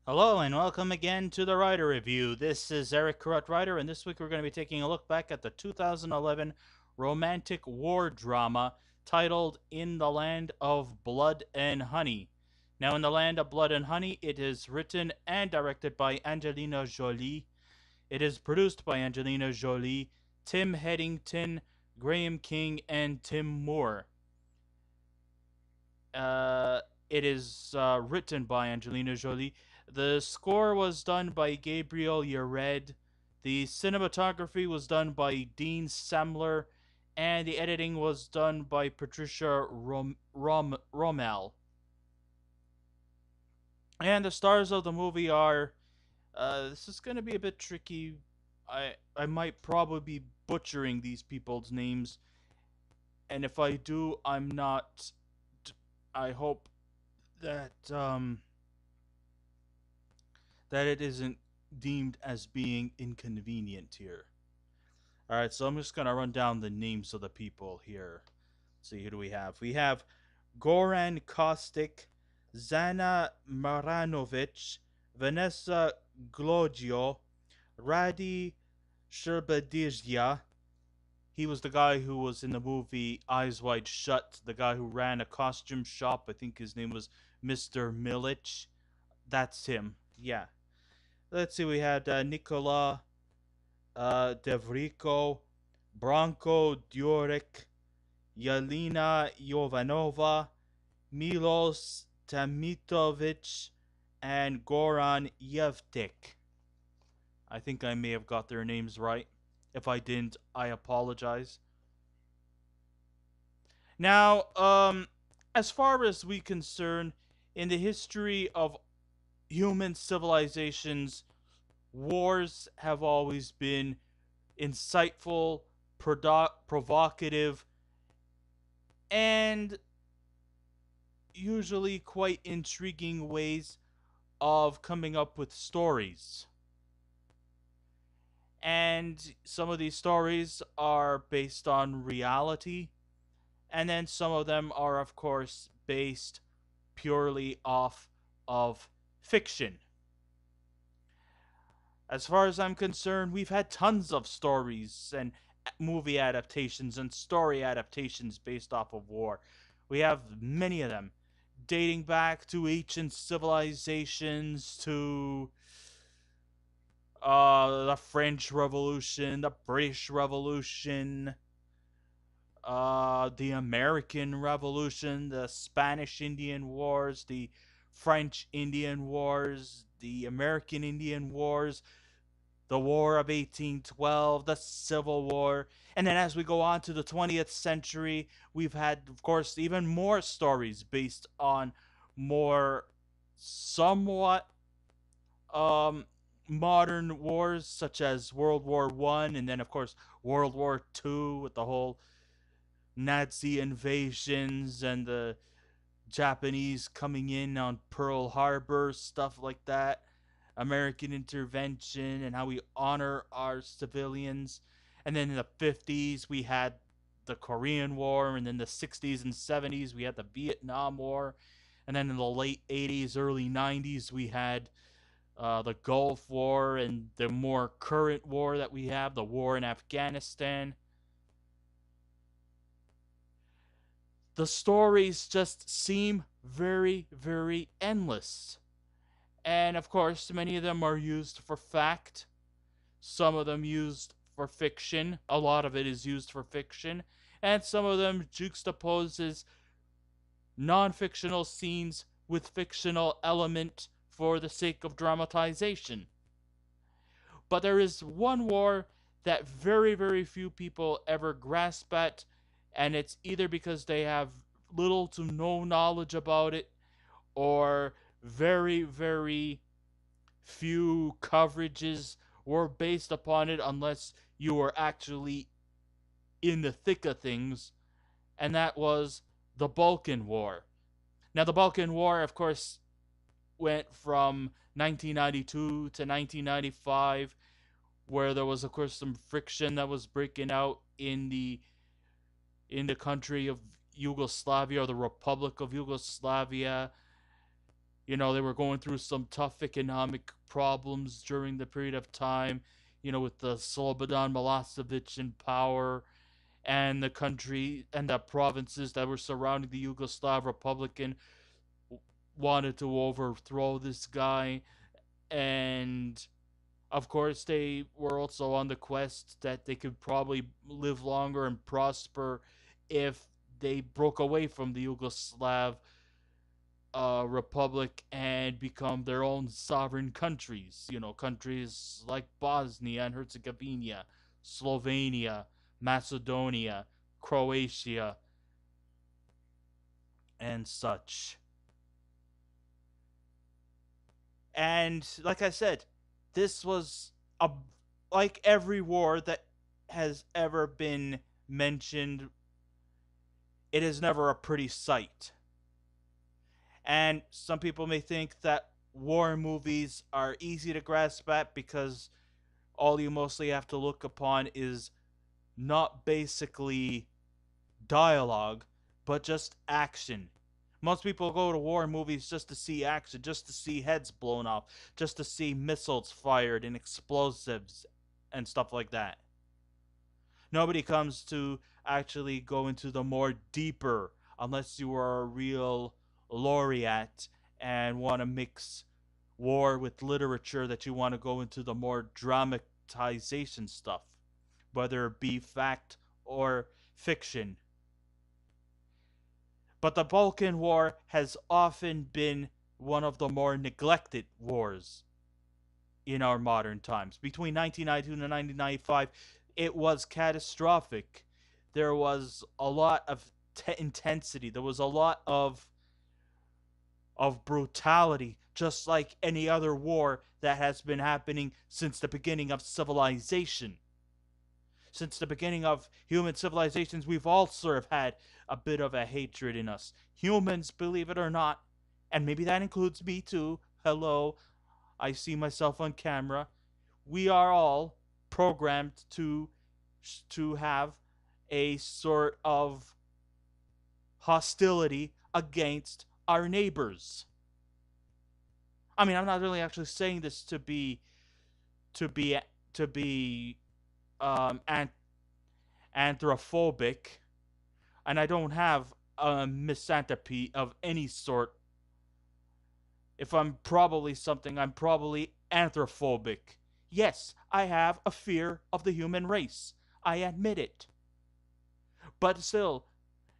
Hello and welcome again to the Writer Review. This is Eric Corrupt Writer, and this week we're going to be taking a look back at the 2011 romantic war drama titled In the Land of Blood and Honey. Now, In the Land of Blood and Honey, it is written and directed by Angelina Jolie. It is produced by Angelina Jolie, Tim Headington, Graham King, and Tim Moore. Uh, it is written by Angelina Jolie. The score was done by Gabriel Yared. The cinematography was done by Dean Samler. And the editing was done by Patricia Rommel. And the stars of the movie are. This is going to be a bit tricky. I might probably be butchering these people's names. And if I do, I'm not. I hope that that it isn't deemed as being inconvenient here. All right, so I'm just gonna run down the names of the people here. Let's see, who do we have? We have Goran Kostic, Zana Marjanovic, Vanessa Glodjo, Rade Serbedzija. He was the guy who was in the movie Eyes Wide Shut, the guy who ran a costume shop. I think his name was Mr. Milic. That's him. Yeah. Let's see, we had Nikola Devrico, Branko Djuric, Yelena Jovanova, Milos Tamitovic, and Goran Yevtik. I think I may have got their names right. If I didn't, I apologize. Now, as far as we concern, in the history of human civilizations, wars have always been insightful, provocative, and usually quite intriguing ways of coming up with stories. And some of these stories are based on reality, and then some of them are, of course, based purely off of fiction. As far as I'm concerned, we've had tons of stories and movie adaptations and story adaptations based off of war. We have many of them, dating back to ancient civilizations, to the French Revolution, the British Revolution, the American Revolution, the Spanish Indian Wars, the French Indian Wars, the American Indian Wars, the War of 1812, the Civil War. And then as we go on to the 20th century, we've had, of course, even more stories based on more somewhat um, modern wars, such as World War One, and then, of course, World War Two with the whole Nazi invasions and the Japanese coming in on Pearl Harbor, stuff like that. American intervention and how we honor our civilians. And then in the 50s, we had the Korean War. And then the 60s and 70s, we had the Vietnam War. And then in the late 80s, early 90s, we had the Gulf War and the more current war that we have, the war in Afghanistan. The stories just seem very, very endless. And of course, many of them are used for fact, some of them used for fiction, a lot of it is used for fiction, and some of them juxtaposes non fictional scenes with fictional element for the sake of dramatization. But there is one war that very, very few people ever grasp at, and it's either because they have little to no knowledge about it, or very, very few coverages were based upon it unless you were actually in the thick of things, and that was the Balkan War. Now, the Balkan War, of course, went from 1992 to 1995, where there was, of course, some friction that was breaking out in the country of Yugoslavia, or the Republic of Yugoslavia. They were going through some tough economic problems during the period of time, with the Slobodan Milosevic in power, and the country and the provinces that were surrounding the Yugoslav Republic wanted to overthrow this guy. And of course, they were also on the quest that they could probably live longer and prosper if they broke away from the Yugoslav republic and become their own sovereign countries. Countries like Bosnia and Herzegovina, Slovenia, Macedonia, Croatia, and such. And like I said, this was a like every war that has ever been mentioned, it is never a pretty sight. And some people may think that war movies are easy to grasp at because all you mostly have to look upon is not basically dialogue, but just action. Most people go to war movies just to see action, just to see heads blown off, just to see missiles fired and explosives and stuff like that. Nobody comes to actually go into the more deeper unless you are a real laureate and want to mix war with literature, that you want to go into the more dramatization stuff, whether it be fact or fiction. But the Balkan War has often been one of the more neglected wars in our modern times. Between 1992 and 1995, it was catastrophic. There was a lot of intensity. There was a lot of brutality, just like any other war that has been happening since the beginning of civilization. Since the beginning of human civilizations, we've all sort of had a bit of a hatred in us. Humans, believe it or not, and maybe that includes me too. Hello, I see myself on camera. We are all programmed to have a sort of hostility against our neighbors. I mean, I'm not really actually saying this to be to be um, anthrophobic, and I don't have a misanthropy of any sort. If I'm probably something, I'm probably anthrophobic. Yes, I have a fear of the human race. I admit it. But still,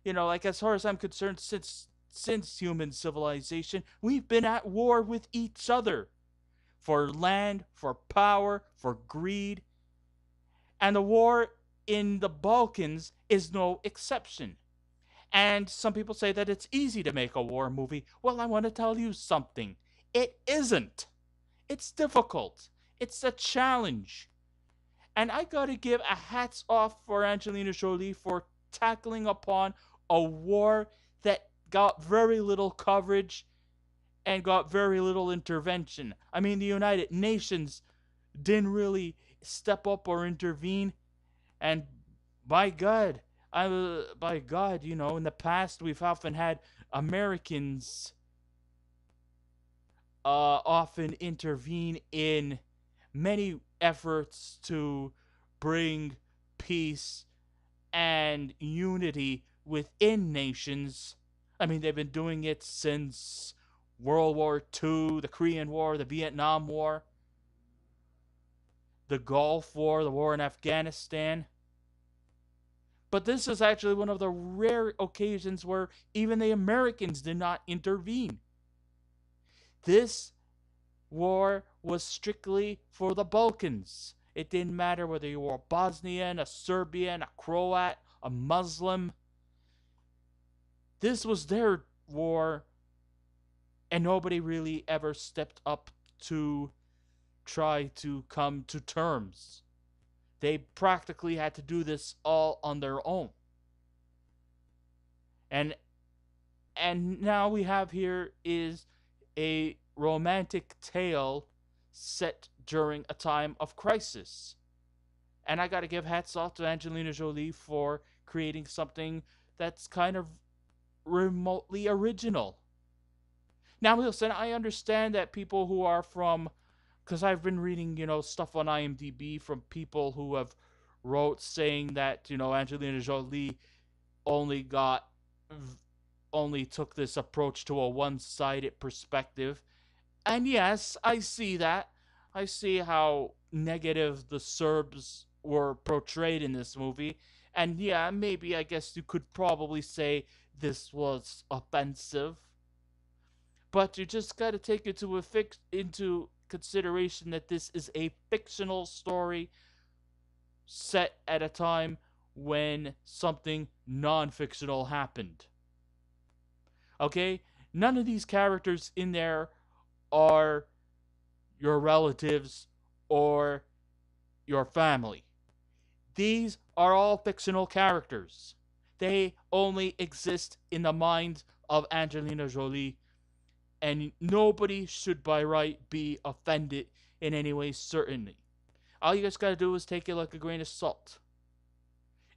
like as far as I'm concerned, since human civilization, we've been at war with each other for land, for power, for greed. And the war in the Balkans is no exception. And some people say that it's easy to make a war movie. Well, I want to tell you something. It isn't. It's difficult. It's a challenge. And I gotta give a hats off for Angelina Jolie for tackling upon a war that got very little coverage and got very little intervention. I mean, the United Nations didn't really step up or intervene. And by God, in the past we've often had Americans often intervene in many efforts to bring peace and unity within nations. I mean, they've been doing it since World War II, the Korean War, the Vietnam War, the Gulf War, the war in Afghanistan. But this is actually one of the rare occasions where even the Americans did not intervene. This war was strictly for the Balkans. It didn't matter whether you were a Bosnian, a Serbian, a Croat, a Muslim. This was their war, and nobody really ever stepped up to try to come to terms. They practically had to do this all on their own. And now we have here is a romantic tale set during a time of crisis. And I got to give hats off to Angelina Jolie for creating something that's kind of remotely original. Now, listen, I understand that people who are from, because I've been reading, stuff on IMDb from people who have wrote saying that, Angelina Jolie only got, only took this approach to a one-sided perspective. And yes, I see that. I see how negative the Serbs were portrayed in this movie. And yeah, maybe I guess you could probably say this was offensive. But you just got to take into consideration that this is a fictional story set at a time when something non-fictional happened. Okay? None of these characters in there are your relatives or your family. These are all fictional characters. They only exist in the mind of Angelina Jolie, and nobody should by right be offended in any way, certainly. All you guys gotta do is take it like a grain of salt.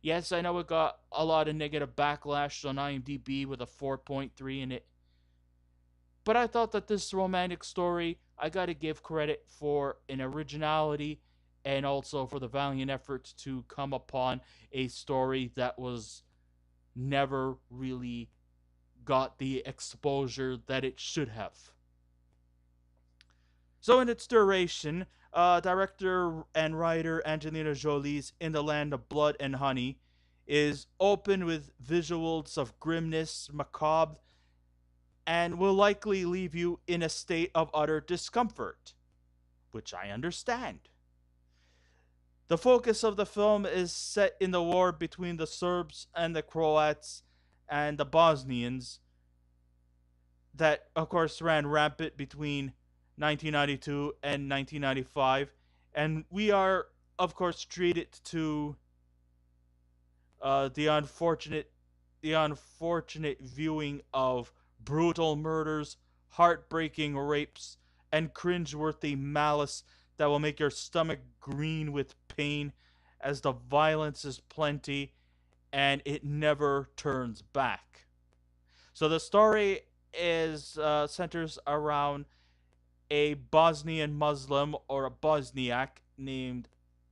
Yes, I know it got a lot of negative backlash on IMDb with a 4.3 in it, but I thought that this romantic story, I gotta give credit for an originality and also for the valiant effort to come upon a story that was never really got the exposure that it should have. So, in its duration, director and writer Angelina Jolie's In the Land of Blood and Honey is open with visuals of grimness, macabre, and will likely leave you in a state of utter discomfort, which I understand. The focus of the film is set in the war between the Serbs and the Croats and the Bosnians that, of course, ran rampant between 1992 and 1995. And we are, of course, treated to uh, the unfortunate the unfortunate viewing of brutal murders, heartbreaking rapes, and cringeworthy malice that will make your stomach green with pain as the violence is plenty and it never turns back. So the story is centers around a Bosnian Muslim or a Bosniak named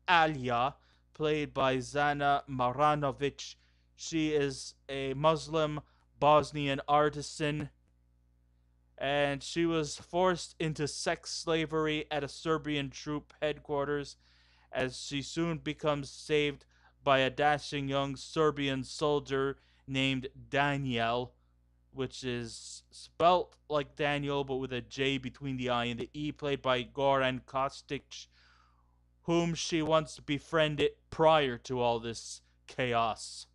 Alia, played by Zana Marjanovic. She is a Muslim Bosnian artisan, and she was forced into sex slavery at a Serbian troop headquarters as she soon becomes saved by a dashing young Serbian soldier named Daniel, which is spelt like Daniel but with a J between the I and the E, played by Goran Kostic, whom she once befriended prior to all this chaos.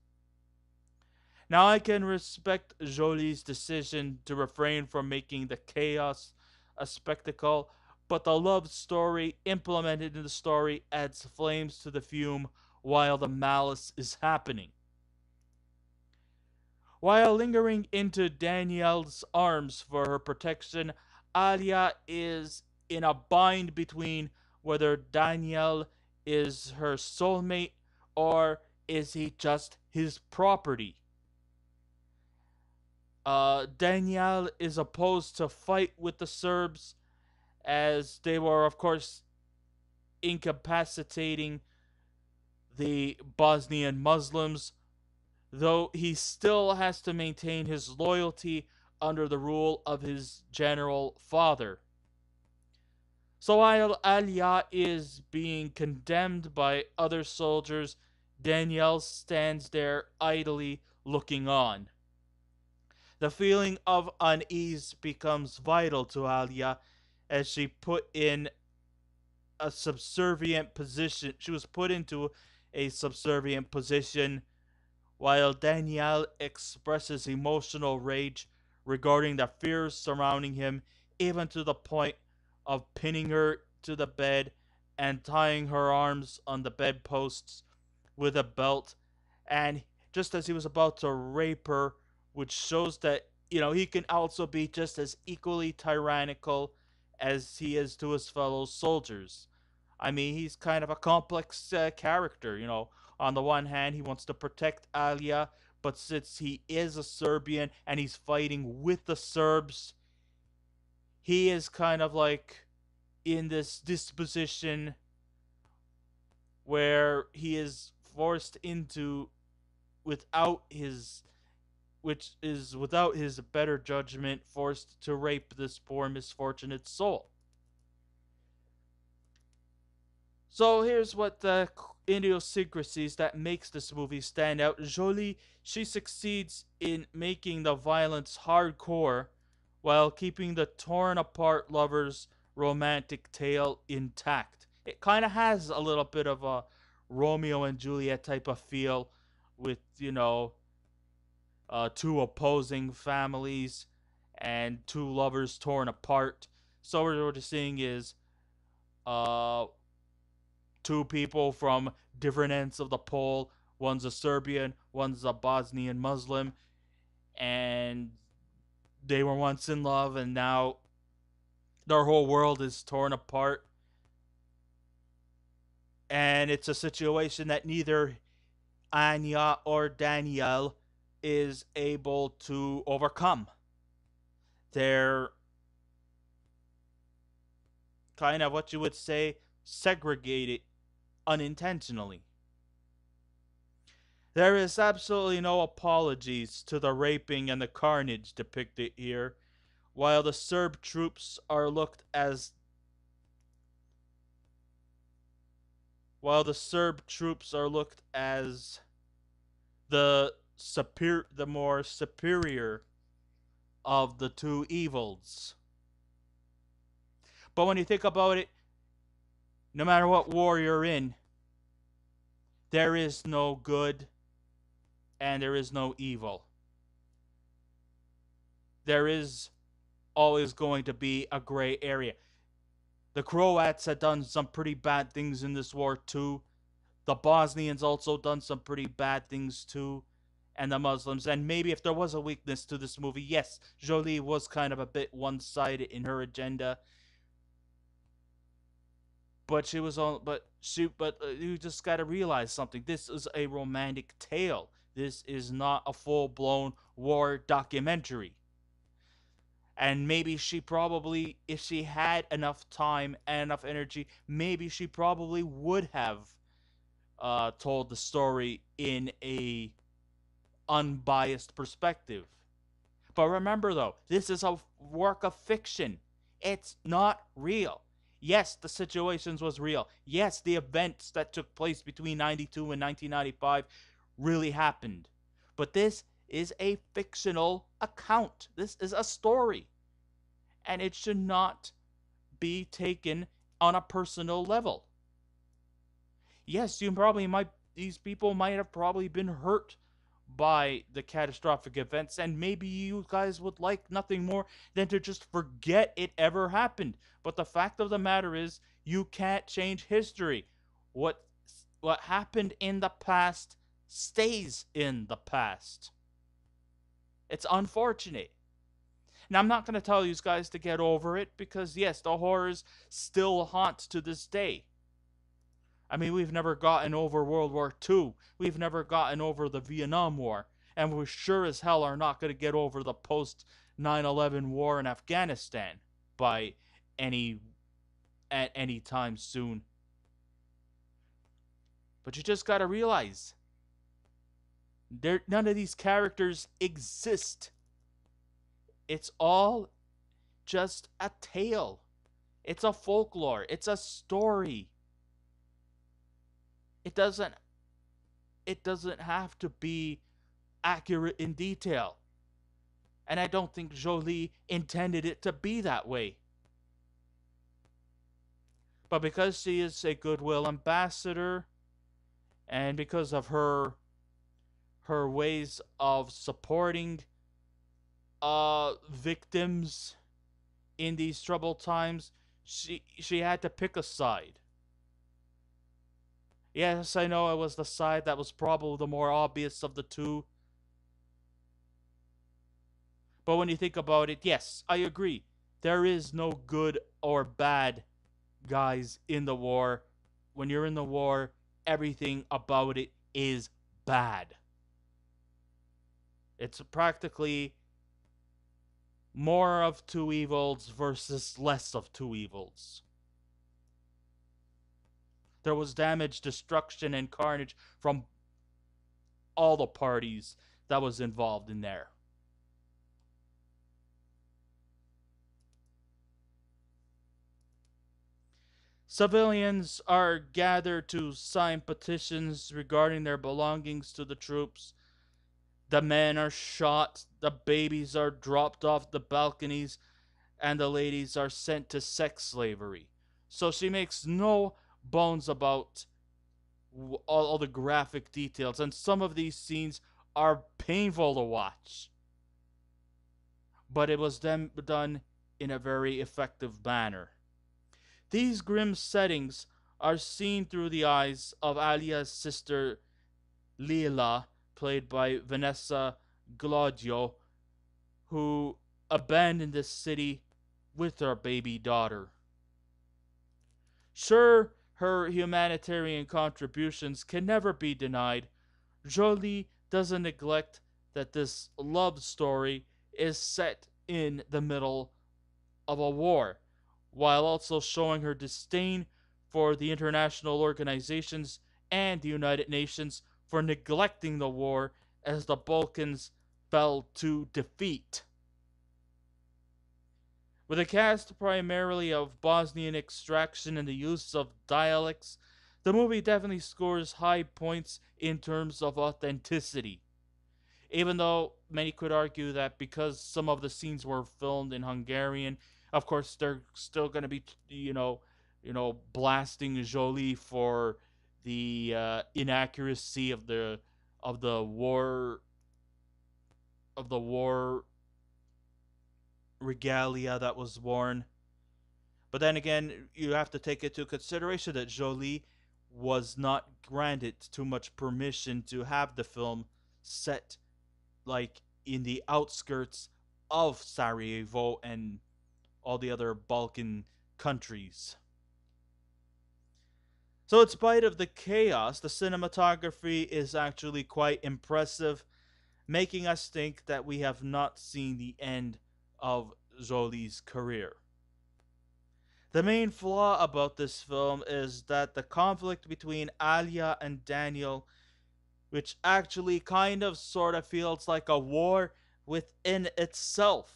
Now, I can respect Jolie's decision to refrain from making the chaos a spectacle, but the love story implemented in the story adds flames to the fume while the malice is happening. While lingering into Danielle's arms for her protection, Alia is in a bind between whether Danielle is her soulmate or is he just his property. Danielle is opposed to fight with the Serbs as they were, of course, incapacitating the Bosnian Muslims, though he still has to maintain his loyalty under the rule of his general father. So while Alia is being condemned by other soldiers, Danielle stands there idly looking on. The feeling of unease becomes vital to Alia as she was put into a subservient position while Danielle expresses emotional rage regarding the fears surrounding him, even to the point of pinning her to the bed and tying her arms on the bedposts with a belt. And just as he was about to rape her, which shows that, he can also be just as equally tyrannical as he is to his fellow soldiers. I mean, he's kind of a complex character. On the one hand, he wants to protect Alia, but since he is a Serbian and he's fighting with the Serbs, he is kind of like in this disposition where he is forced into without his which is without his better judgment forced to rape this poor misfortunate soul. So here's what the idiosyncrasies that makes this movie stand out. Jolie, she succeeds in making the violence hardcore while keeping the torn apart lovers' romantic tale intact. It kind of has a little bit of a Romeo and Juliet type of feel with, two opposing families and two lovers torn apart. So what we're just seeing is uh, two people from different ends of the pole. One's a Serbian, one's a Bosnian Muslim, and they were once in love, and now their whole world is torn apart. And it's a situation that neither Anya or Danielle is able to overcome. They're kind of what you would say segregated unintentionally. There is absolutely no apologies to the raping and the carnage depicted here, while the Serb troops are looked as the more superior of the two evils. But when you think about it, no matter what war you're in, there is no good and there is no evil. There is always going to be a gray area. The Croats had done some pretty bad things in this war too. The Bosnians also done some pretty bad things too. And the Muslims. And maybe if there was a weakness to this movie, yes, Jolie was kind of a bit one-sided in her agenda. But she was on. But you just got to realize something. This is a romantic tale. This is not a full-blown war documentary. And maybe she probably, if she had enough time and enough energy, maybe she probably would have told the story in a unbiased perspective. But remember though, this is a work of fiction. It's not real. Yes, the situations was real. Yes, the events that took place between 92 and 1995 really happened. But this is a fictional account. This is a story. And it should not be taken on a personal level. Yes, these people might have probably been hurt by the catastrophic events, and maybe you guys would like nothing more than to just forget it ever happened. But the fact of the matter is, you can't change history. What what happened in the past stays in the past. It's unfortunate. Now, I'm not going to tell you guys to get over it because, yes, the horrors still haunt to this day. I mean, we've never gotten over World War II. We've never gotten over the Vietnam War. And we sure as hell are not going to get over the post 9/11 war in Afghanistan by any at any time soon. But you just got to realize none of these characters exist. It's all just a tale. It's a folklore. It's a story. It doesn't have to be accurate in detail. And I don't think Jolie intended it to be that way. But because she is a goodwill ambassador and because of her ways of supporting victims in these troubled times, she had to pick a side. Yes, I know it was the side that was probably the more obvious of the two. But when you think about it, yes, I agree. There is no good or bad guys in the war. When you're in the war, everything about it is bad. It's practically more of two evils versus less of two evils. There was damage, destruction, and carnage from all the parties that was involved in there. Civilians are gathered to sign petitions regarding their belongings to the troops. The men are shot, the babies are dropped off the balconies, and the ladies are sent to sex slavery. So she makes no bones about all the graphic details, and some of these scenes are painful to watch. But it was then done in a very effective manner. These grim settings are seen through the eyes of Alia's sister Lila, played by Vanessa Glodjo, who abandoned the city with her baby daughter. Sure, her humanitarian contributions can never be denied. Jolie doesn't neglect that this love story is set in the middle of a war, while also showing her disdain for the international organizations and the United Nations for neglecting the war as the Balkans fell to defeat. With a cast primarily of Bosnian extraction and the use of dialects, the movie definitely scores high points in terms of authenticity. Even though many could argue that because some of the scenes were filmed in Hungarian, of course they're still going to be, blasting Jolie for the inaccuracy of the war of the war regalia that was worn. But then again, you have to take into consideration that Jolie was not granted too much permission to have the film set like in the outskirts of Sarajevo and all the other Balkan countries. So, in spite of the chaos, the cinematography is actually quite impressive, making us think that we have not seen the end of Jolie's career. The main flaw about this film is that the conflict between Alia and Daniel, which actually kind of sort of feels like a war within itself.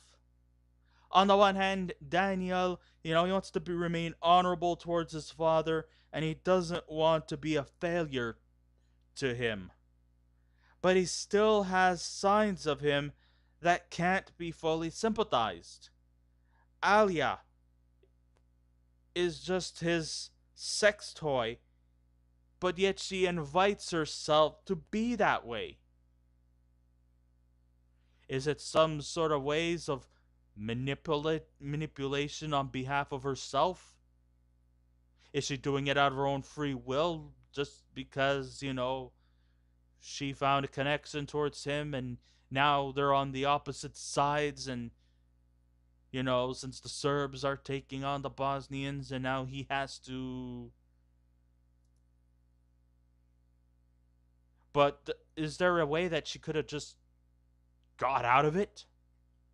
On the one hand, Daniel, he wants to remain honorable towards his father, and he doesn't want to be a failure to him. But he still has signs of him that can't be fully sympathized. Alia is just his sex toy, but yet she invites herself to be that way. Is it some sort of ways of manipulation on behalf of herself? Is she doing it out of her own free will just because, she found a connection towards him and now they're on the opposite sides and, since the Serbs are taking on the Bosnians and now he has to. But is there a way that she could have just got out of it?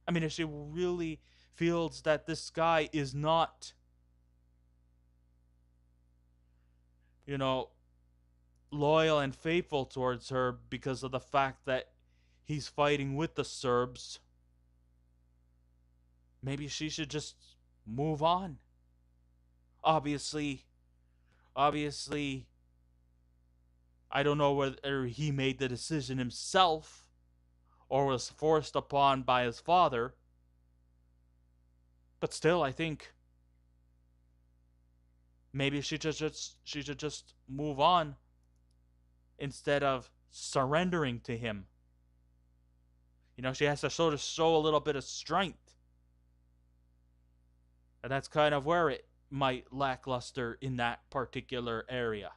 I mean, if she really feels that this guy is not, loyal and faithful towards her because of the fact that he's fighting with the Serbs, maybe she should just move on. Obviously, I don't know whether he made the decision himself or was forced upon by his father. But still, I think maybe she should just move on instead of surrendering to him. She has to show a little bit of strength. And that's kind of where it might lackluster in that particular area.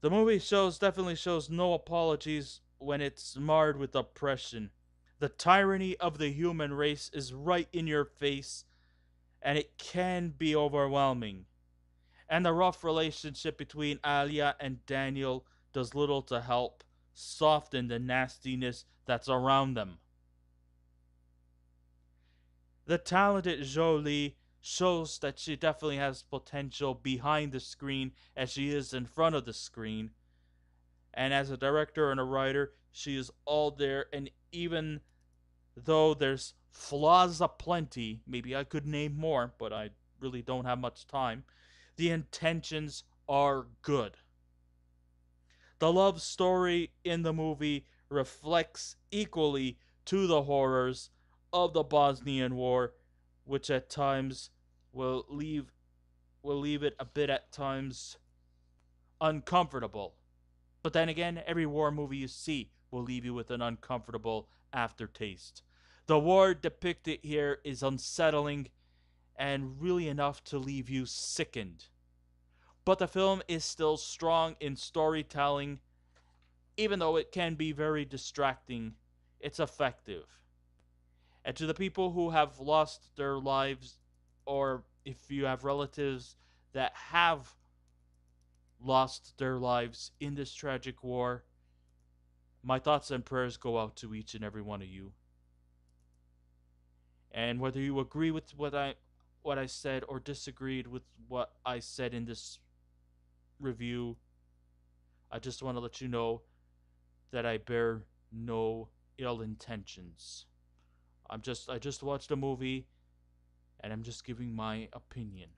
The movie definitely shows no apologies when it's marred with oppression. The tyranny of the human race is right in your face, and it can be overwhelming. And the rough relationship between Alia and Daniel does little to help soften the nastiness that's around them. The talented Jolie shows that she definitely has potential behind the screen as she is in front of the screen. And as a director and a writer, she is all there. And even though there's flaws aplenty, maybe I could name more, but I really don't have much time, the intentions are good. The love story in the movie reflects equally to the horrors of the Bosnian War, which at times will leave it a bit at times uncomfortable. But then again, every war movie you see will leave you with an uncomfortable aftertaste. The war depicted here is unsettling and really enough to leave you sickened. But the film is still strong in storytelling. Even though it can be very distracting, it's effective. And to the people who have lost their lives, or if you have relatives that have lost their lives in this tragic war, my thoughts and prayers go out to each and every one of you. And whether you agree with what I said or disagreed with what I said in this review, I just want to let you know that I bear no ill intentions. I just watched a movie and I'm just giving my opinion.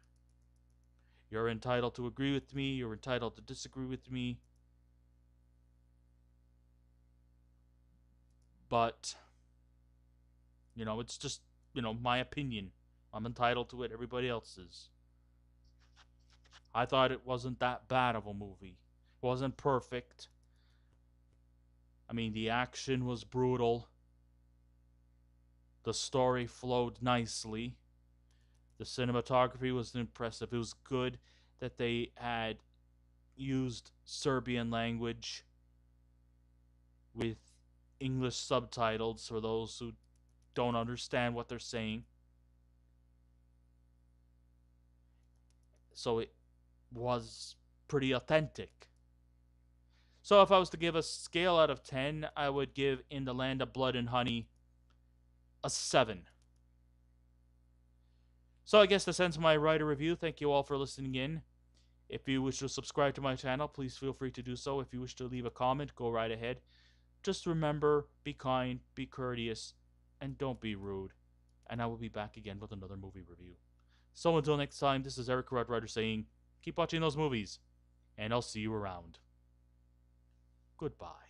You're entitled to agree with me, you're entitled to disagree with me. But it's just, my opinion. I'm entitled to it, everybody else is. I thought it wasn't that bad of a movie. It wasn't perfect. I mean, the action was brutal. The story flowed nicely. The cinematography was impressive. It was good that they had used Serbian language with English subtitles for those who don't understand what they're saying. So it was pretty authentic. So if I was to give a scale out of 10, I would give In the Land of Blood and Honey a 7. So I guess this ends my writer review. Thank you all for listening in. If you wish to subscribe to my channel, please feel free to do so. If you wish to leave a comment, go right ahead. Just remember, be kind, be courteous, and don't be rude. And I will be back again with another movie review. So until next time, this is Eric Writer saying, keep watching those movies, and I'll see you around. Goodbye.